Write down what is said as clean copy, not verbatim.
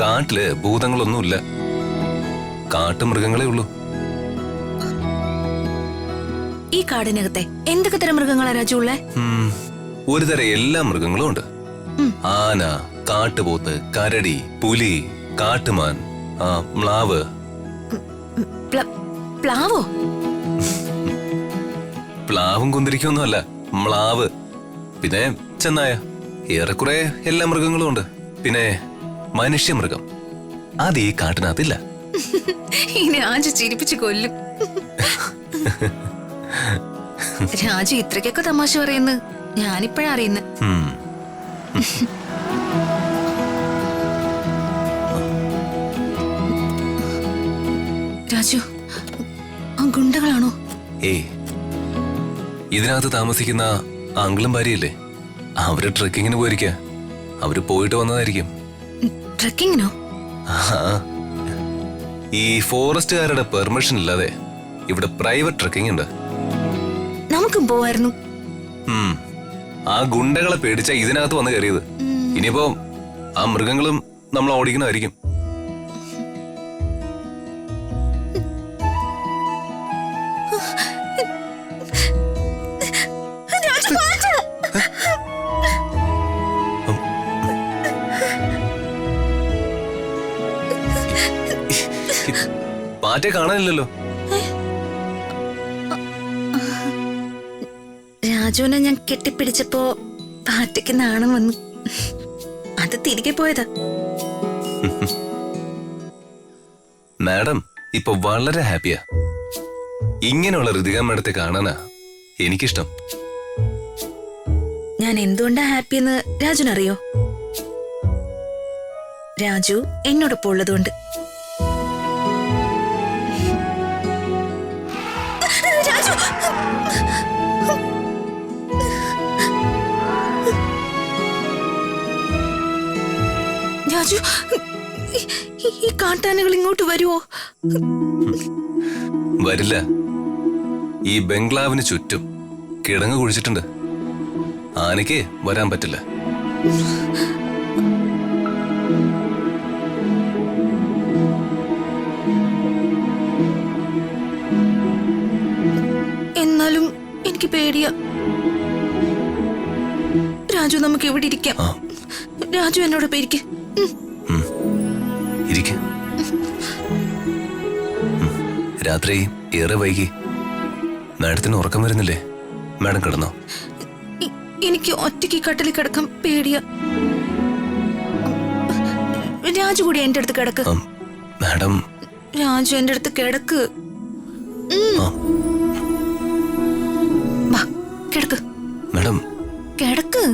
കാട്ടില് ഭൂതങ്ങളൊന്നുമില്ല, കാട്ടുമൃഗങ്ങളേ ഉള്ളൂ. ഈ കാടിനകത്തെ എന്തൊക്കെ തരം മൃഗങ്ങളാ രാജു ഉള്ളേ? ഒരു തരം എല്ലാ മൃഗങ്ങളും ഉണ്ട്. ആന, കാട്ടുപോത്ത്, കരടി, പുലി, കാട്ടുമാൻ, മ്ലാവ്. പ്ലാവോ? പ്ലാവും കുന്തിരിക്കൊന്നും അല്ല, മ്ലാവ്. പിന്നെ ചെന്നായ. ഏറെക്കുറെ എല്ലാ മൃഗങ്ങളും ഉണ്ട്. പിന്നെ മനുഷ്യമൃഗം, അത് ഈ കാട്ടിനകത്തില്ല. രാജു ചിരിപ്പിച്ചു കൊല്ലും. രാജു ഇത്രക്കൊക്കെ തമാശ പറയുന്നു ഞാനിപ്പോഴാ അറിയുന്നു. രാജു, ആ ഗുണ്ടകളാണോ? ഏയ്, ഇതിനകത്ത് താമസിക്കുന്ന ആംഗിളും ഭാര്യയല്ലേ, അവര് ട്രെക്കിങ്ങിന് പോയിരിക്ക. അവര് പോയിട്ട് വന്നതായിരിക്കും. ട്രെക്കിങ്ങിനോ? ഈ ഫോറസ്റ്റുകാരുടെ പെർമിഷൻ ഇല്ലാതെ ഇവിടെ പ്രൈവറ്റ് ട്രെക്കിംഗ് ഉണ്ട്. നമുക്കും പോവായിരുന്നു. ആ ഗുണ്ടകളെ പേടിച്ച ഇതിനകത്ത് വന്ന് കയറിയത്. ഇനിയിപ്പോ ആ മൃഗങ്ങളും നമ്മൾ ഓടിക്കണമായിരിക്കും. പാറ്റയെ കാണാനില്ലല്ലോ. രാജുവിനെ ഞാൻ കെട്ടിപ്പിടിച്ചപ്പോ പാറ്റയ്ക്ക് നാണം വന്നു, അത് തിരികെ പോയതാ. മാഡം ഇപ്പൊ വളരെ ഹാപ്പിയാ. ഇങ്ങനെയുള്ള ഋതിക മാഡത്തെ കാണാനാ എനിക്കിഷ്ടം. ഞാൻ എന്തുകൊണ്ടാ ഹാപ്പിയെന്ന് രാജുനറിയോ? രാജു എന്നോടൊപ്പം ഉള്ളതുകൊണ്ട്. രാജു, ഈ കാട്ടാനകൾ ഇങ്ങോട്ട് വരുവോ? വരില്ല. ഈ ബംഗ്ലാവിന് ചുറ്റും കിടങ്ങ് കുഴിച്ചിട്ടുണ്ട്. ആനയ്ക്ക് വരാൻ പറ്റില്ല. എന്നാലും എനിക്ക് പേടിയാ. രാജു, നമുക്ക് ഇവിടെ ഇരിക്കാം. രാജു എന്നോടൊപ്പം ഇരിക്ക. രാത്രി ഏറെ വൈകി. മാഡത്തിന് ഉറക്കം വരുന്നില്ലേ? മാഡം കിടന്നോ? എനിക്ക് ഒറ്റയ്ക്ക് കട്ടിലിൽ കിടക്കാൻ പേടിയാ. രാജു കൂടി എന്റെ അടുത്ത് കിടക്ക്. മാഡം, രാജു എന്റെ അടുത്ത് കിടക്ക്. കിടക്ക് മാഡം, കിടക്ക്.